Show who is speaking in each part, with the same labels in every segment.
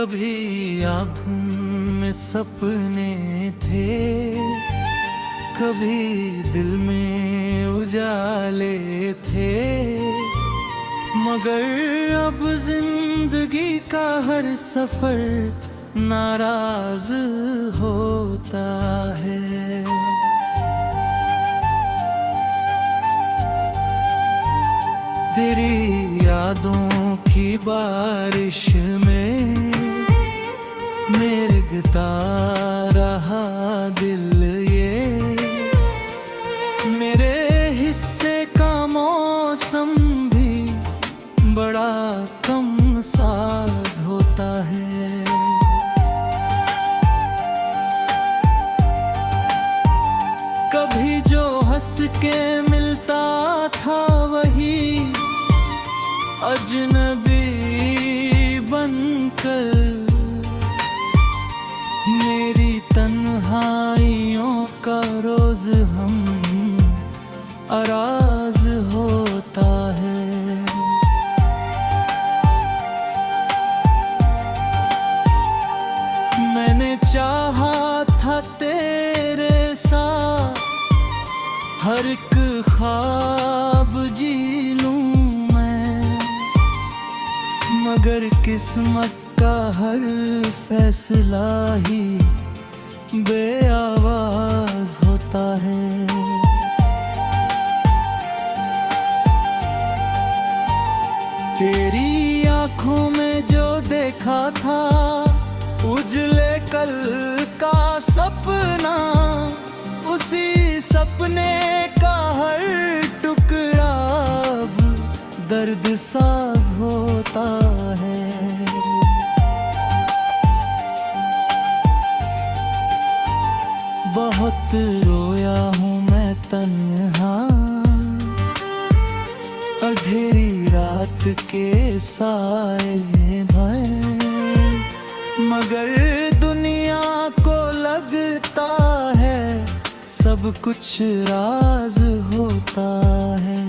Speaker 1: कभी आँखों में सपने थे, कभी दिल में उजाले थे, मगर अब जिंदगी का हर सफर नाराज होता है। तेरी यादों की बारिश में मेघता रहा दिल, ये मेरे हिस्से का मौसम भी बड़ा कम साज होता है। कभी जो हंस के मिलता था वही अजनबी बनकर मेरी तन्हाइयों का रोज हम अराज होता है। मैंने चाहा था तेरे साथ हर एक ख्वाब जी लूं मैं, मगर किस्मत का हर फैसला ही बेआवाज होता है। तेरी आँखों में जो देखा था उजले कल का सपना, उसी सपने का हर टुकड़ा अब दर्द साज होता है। बहुत रोया हूँ मैं तन्हा अंधेरी रात के साए में, मगर दुनिया को लगता है सब कुछ राज होता है।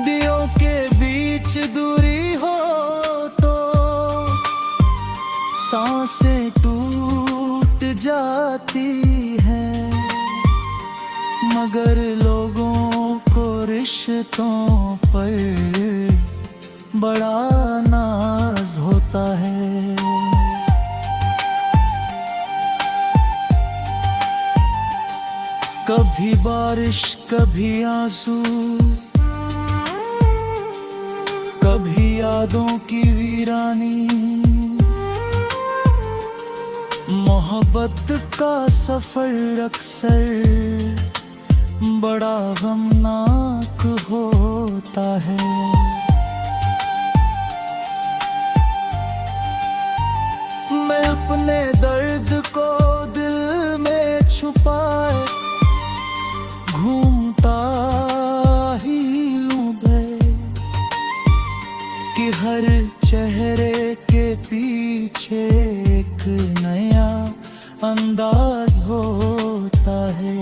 Speaker 1: दियों के बीच दूरी हो तो सांसें टूट जाती हैं, मगर लोगों को रिश्तों पर बड़ा नाज होता है। कभी बारिश कभी आंसू, कभी यादों की वीरानी, मोहब्बत का सफर अक्सर बड़ा गमनाक होता है। मैं अपने दर्द को दिल में छुपाए घूमता ही हूँ कि हर चेहरे के पीछे एक नया अंदाज होता है।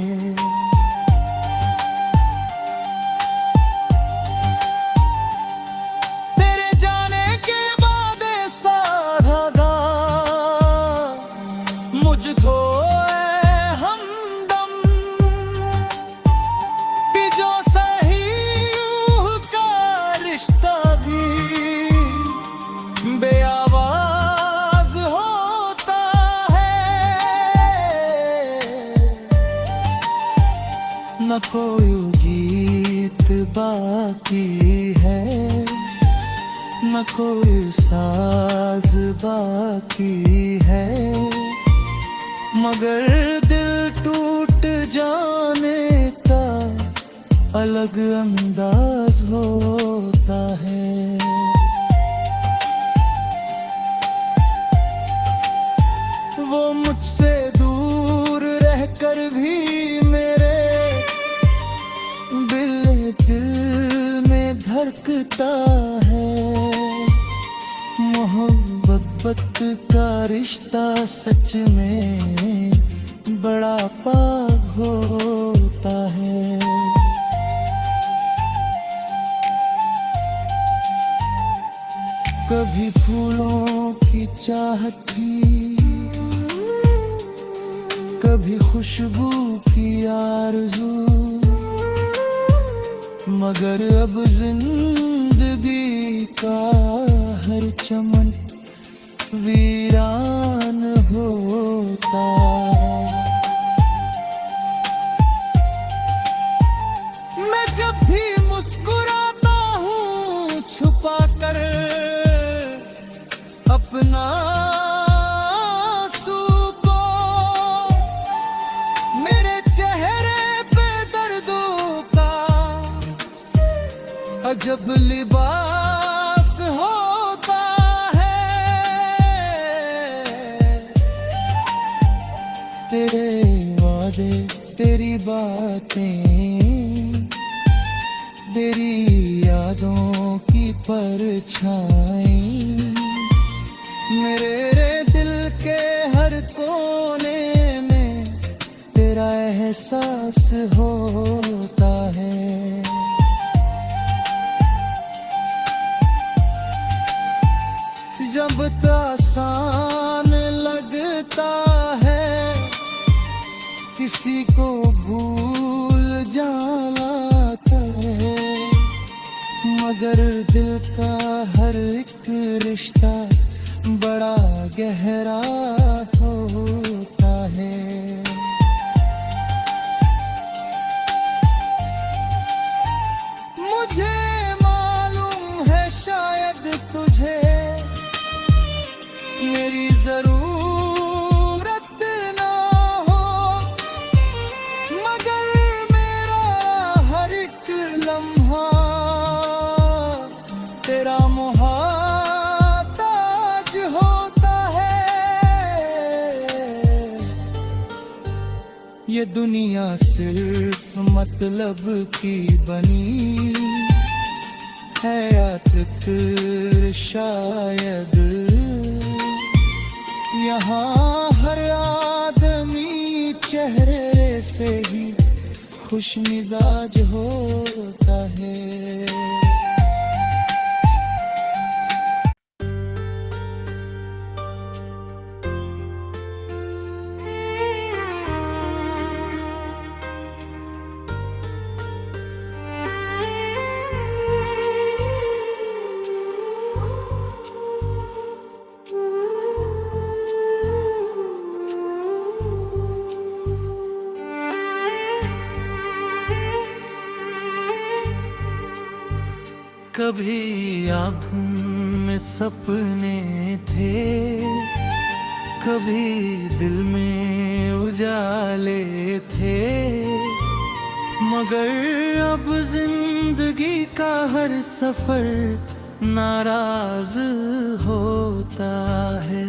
Speaker 1: मुझको हमदम जो सही का रिश्ता भी बेआवाज होता है। न कोई गीत बाकी है, न कोई साज बाकी है, मगर दिल टूट जाने का अलग अंदाज होता है। वो मुझसे दूर रहकर भी मेरे दिल में धड़कता है। मोहब्बत का रिश्ता सच में बड़ा पाग हो होता है। कभी फूलों की चाहत थी, कभी खुशबू की आरज़ू, मगर अब जिंदगी का हर चमन वीरान होता। मैं जब भी मुस्कुराता हूँ छुपा कर अपना आंसू को, मेरे चेहरे पे दर्दों का अजब लिबास होता है। तेरे वादे तेरी बातें तेरी यादों की परछाई मेरे दिल के हर कोने में तेरा एहसास होता है। जब आसान लगता है किसी को भूल जाना है, मगर दिल का हर एक रिश्ता बड़ा गहरा होता है। मुझे मालूम है शायद तुझे मेरी जरूरत ना हो, मगर मेरा हर एक लम्हा तेरा मोहताज होता है। ये दुनिया सिर्फ मतलब की बनी है या फिक्र शायद, यहाँ हर आदमी चेहरे से ही खुश मिजाज होता है। कभी आँखों में सपने थे, कभी दिल में उजाले थे, मगर अब जिंदगी का हर सफर नाराज होता है।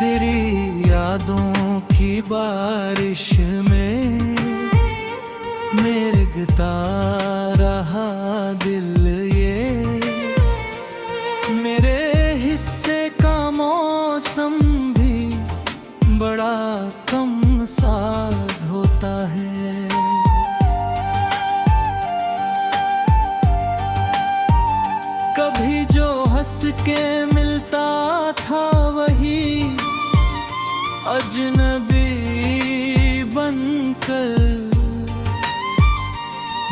Speaker 1: तेरी यादों की बारिश में मेरे गिता रहा दिल, ये मेरे हिस्से का मौसम भी बड़ा कम साज होता है। कभी जो हंस के मिलता था वही अजनबी बनकर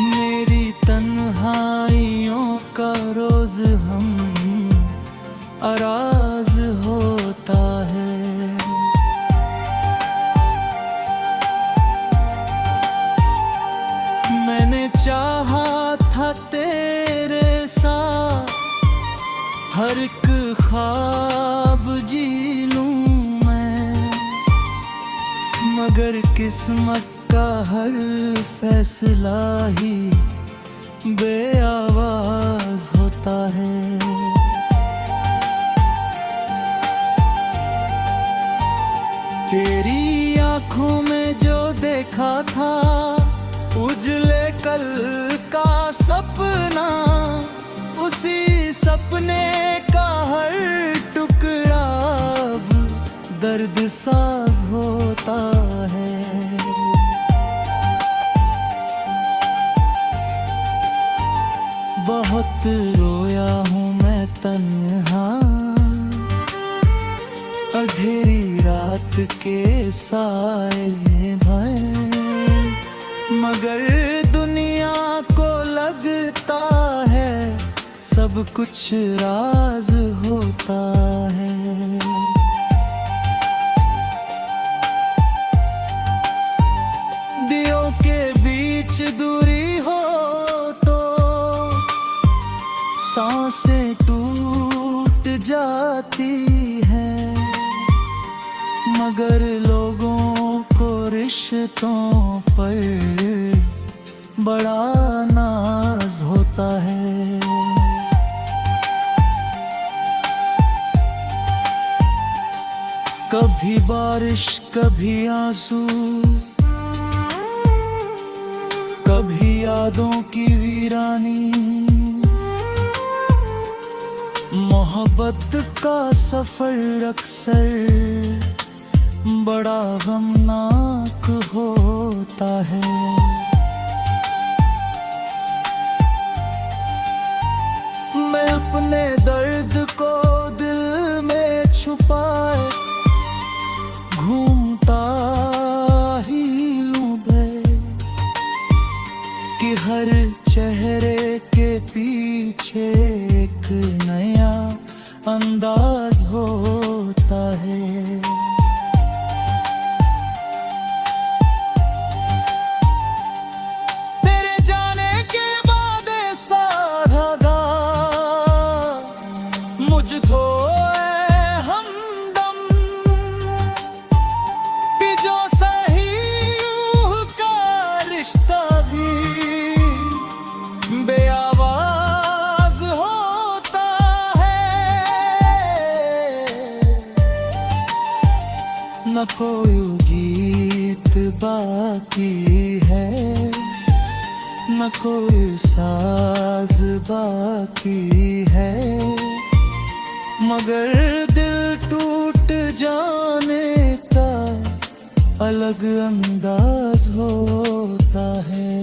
Speaker 1: मेरी तन्हाइयों का रोज हम अराज होता है। मैंने चाहा था तेरे साथ हर एक ख्वाब जी लूं मैं, मगर किस्मत का हर फैसला ही बेआवाज होता है। तेरी आँखों में जो देखा था उजले कल का सपना, उसी सपने का हर टुकड़ा अब दर्द साज होता है। बहुत रोया हूँ मैं तन्हा, अंधेरी रात के साए भय, मगर दुनिया को लगता है सब कुछ राज होता है। दियों के बीच दूरी हो तो सांसें टूट जाती हैं, मगर लोगों को रिश्तों पर बड़ा नाज होता है। कभी बारिश कभी आंसू, कभी यादों की वीरानी, मोहब्बत का सफर अक्सर बड़ा गमनाक होता है। मैं अपने दर्द को दिल में छुपाए घूमता ही लूं बे, कि हर चेहरे के पीछे एक नया अंदाज होता है। तेरे जाने के बाद ऐसा धागा मुझको हमदम जो सही का रिश्ता भी बेआवाज होता है। न कोई गीत बाकी है, न कोई साज बाकी है, मगर दिल टूट जाने का अलग अंदाज होता है।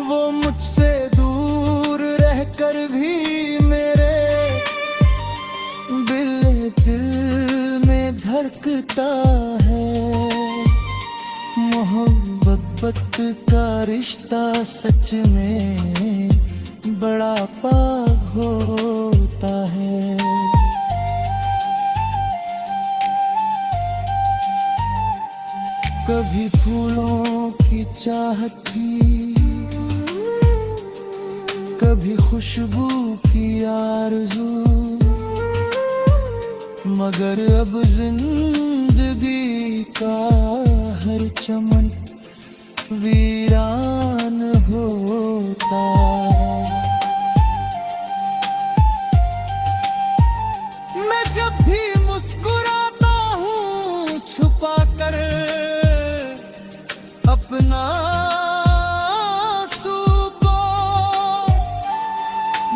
Speaker 1: वो मुझसे दूर रहकर भी मेरे दिल में धड़कता है। मोहब्बत का रिश्ता सच में बड़ा पाक होता है। कभी फूलों की चाहत थी, कभी खुशबू की आरज़ू, मगर अब जिंदगी का हर चमन वीरान होता। मैं जब भी मुस्कुराता हूँ छुपा कर अपना आंसू को,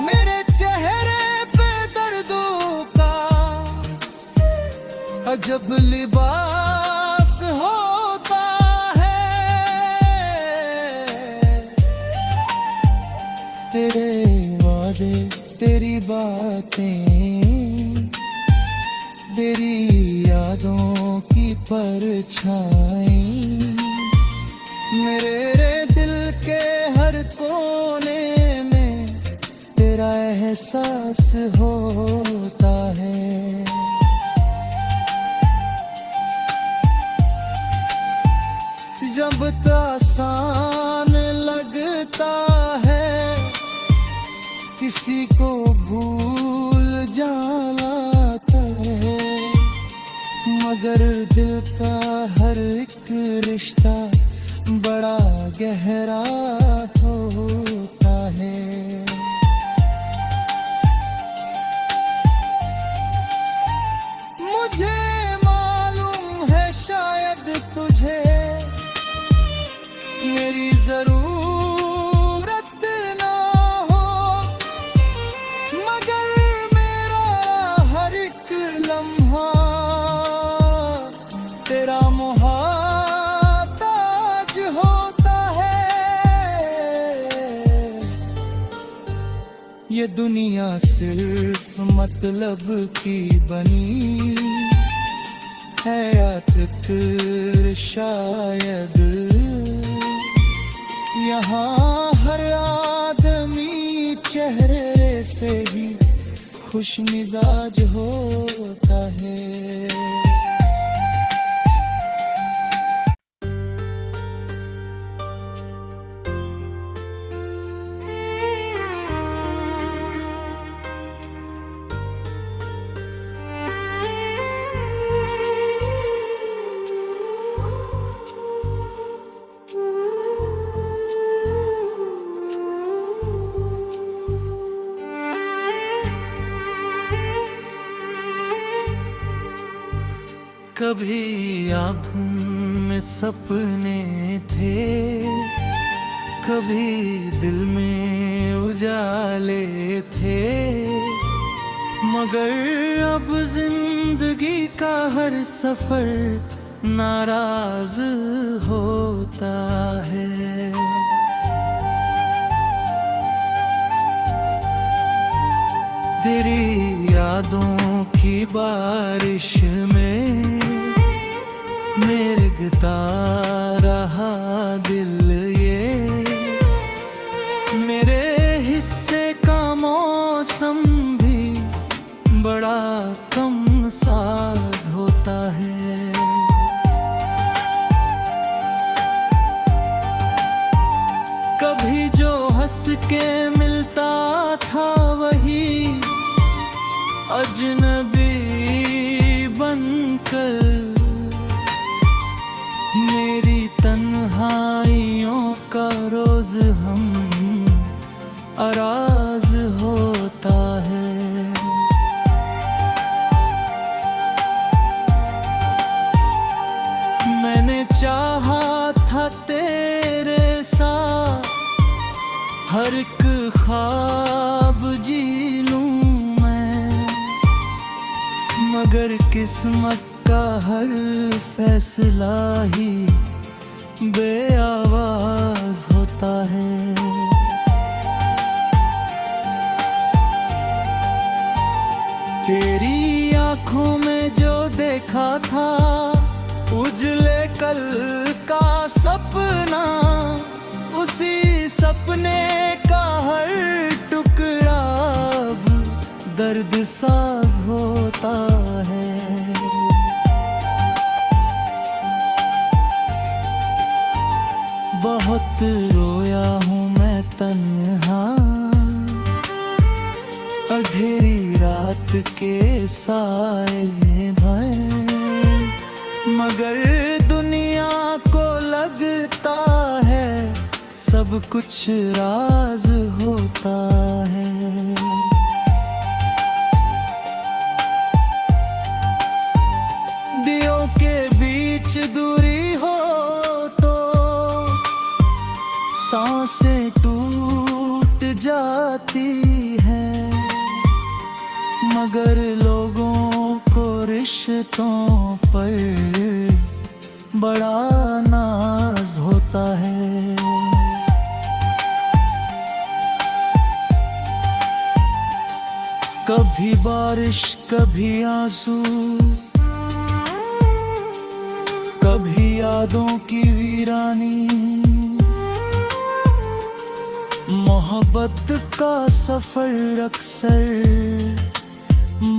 Speaker 1: मेरे चेहरे पे दर्दों का अजब लिबास होता है। तेरे वादे तेरी बातें तेरी यादों की परछाई मेरे दिल के हर कोने में तेरा एहसास होता है। जब आसान लगता है किसी को भूल जाना है, मगर दिल का हर एक रिश्ता बड़ा गहरा होता है। मुझे मालूम है शायद तुझे मेरी जरूरत ना हो, मगर मेरा हर एक लम्हा तेरा मोहताज हो। दुनिया सिर्फ मतलब की बनी है या फिक्र शायद। यहाँ हर आदमी चेहरे से ही खुश मिजाज होता है। कभी आँखों में सपने थे, कभी दिल में उजाले थे, मगर अब जिंदगी का हर सफर नाराज होता है। तेरी यादों की बारिश में मेघता रहा दिल, ये मेरे हिस्से का मौसम भी बड़ा कम साज होता है। कभी जो हंस के मिलता था वही अजनबी बनकर मेरी तन्हाइयों का रोज हम अराज होता है। मैंने चाहा था तेरे साथ हर एक ख्वाब जी लूं मैं, मगर किस्मत का हर फैसला ही बेआवाज होता है। तेरी आँखों में जो देखा था उजले कल का सपना, उसी सपने का हर टुकड़ा अब दर्द साज होता है। बहुत रोया हूँ मैं तन्हा अंधेरी रात के साए में, मगर दुनिया को लगता है सब कुछ राज होता है। दियों के बीच दूरी हो तो सांसें टूट जाती हैं, मगर लोगों को रिश्तों पर बड़ा नाज होता है। कभी बारिश कभी आंसू, कभी यादों की वीरानी, मोहब्बत का सफर अक्सर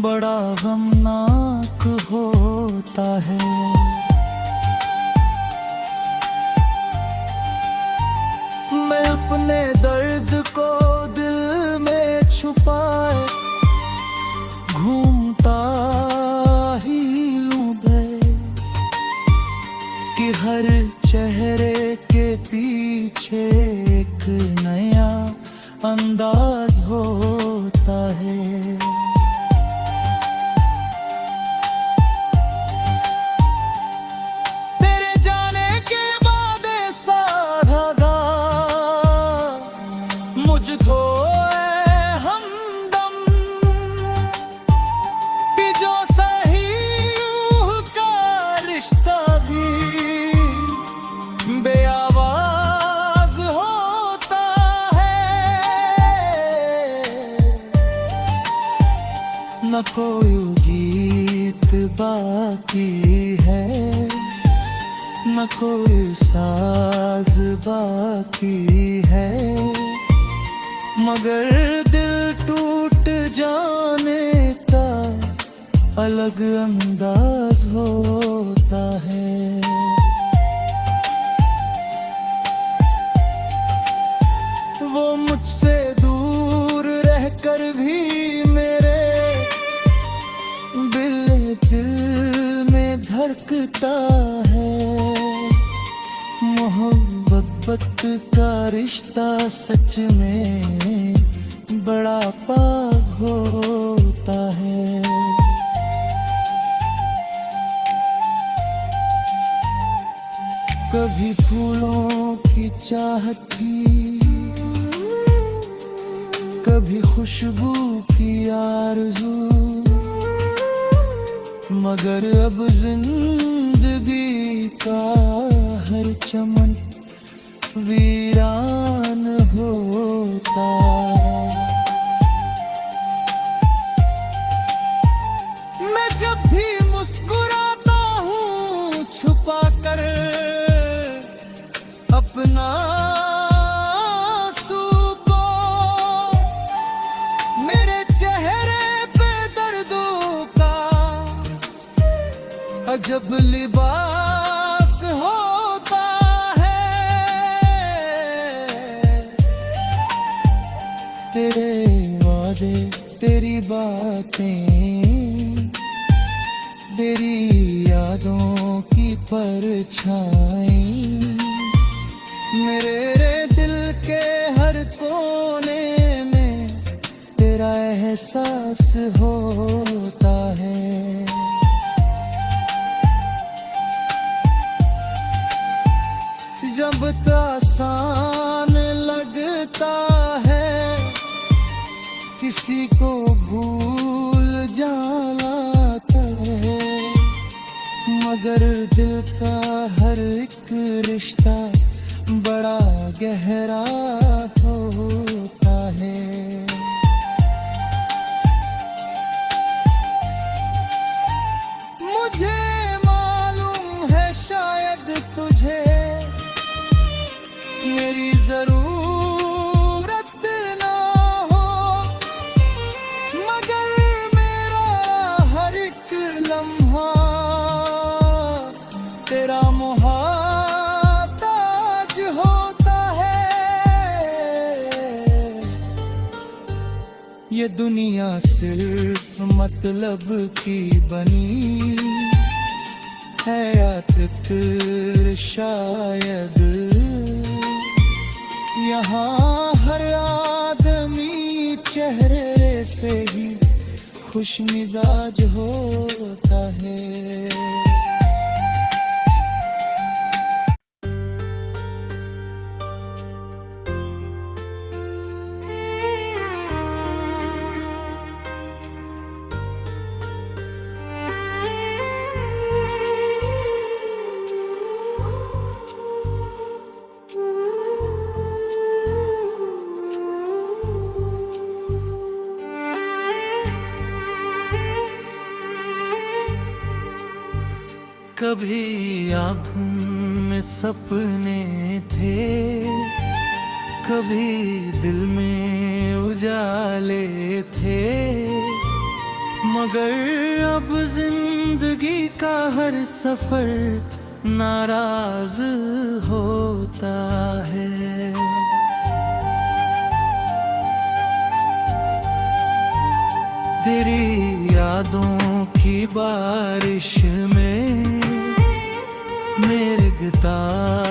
Speaker 1: बड़ा गमनाक होता है। मैं अपने दर्द को दिल में छुपाए घूमता ही हूँ कि हर चेहरे के पीछे एक नया अंदाज होता है। न कोई गीत बाकी है, न कोई साज बाकी है, मगर दिल टूट जाने का अलग अंदाज होता है। वो मुझसे दूर रहकर भी मेरे दिल में धड़कता है। मोहब्बत का रिश्ता सच में बड़ा पाग होता है। कभी फूलों की चाहत थी, कभी खुशबू की आरज़ू, मगर अब जिंदगी का हर चमन वीरान होता। मैं जब भी मुस्कुराता हूँ छुपा कर अपना आंसू को, मेरे चेहरे पे दर्दों का अजब लिबास होता है। तेरे वादे, तेरी बातें, तेरी यादों की परछाई मेरे दिल के हर कोने में तेरा एहसास होता है। जब आसान लगता है किसी को भूल जाना है, मगर दिल का हर एक रिश्ता बड़ा गहरा होता है। मुझे मालूम है शायद तुझे मेरी जरूरत ना हो, मगर मेरा हर एक लम्हा तेरा मोहताज होता है। ये दुनिया सिर्फ मतलब की बनी है या फिक्र शायद, यहाँ हर आदमी चेहरे से ही खुश मिजाज होता है। कभी आँखों में सपने थे, कभी दिल में उजाले थे, मगर अब जिंदगी का हर सफर नाराज होता है। तेरी यादों की बारिश में मेरे गिटार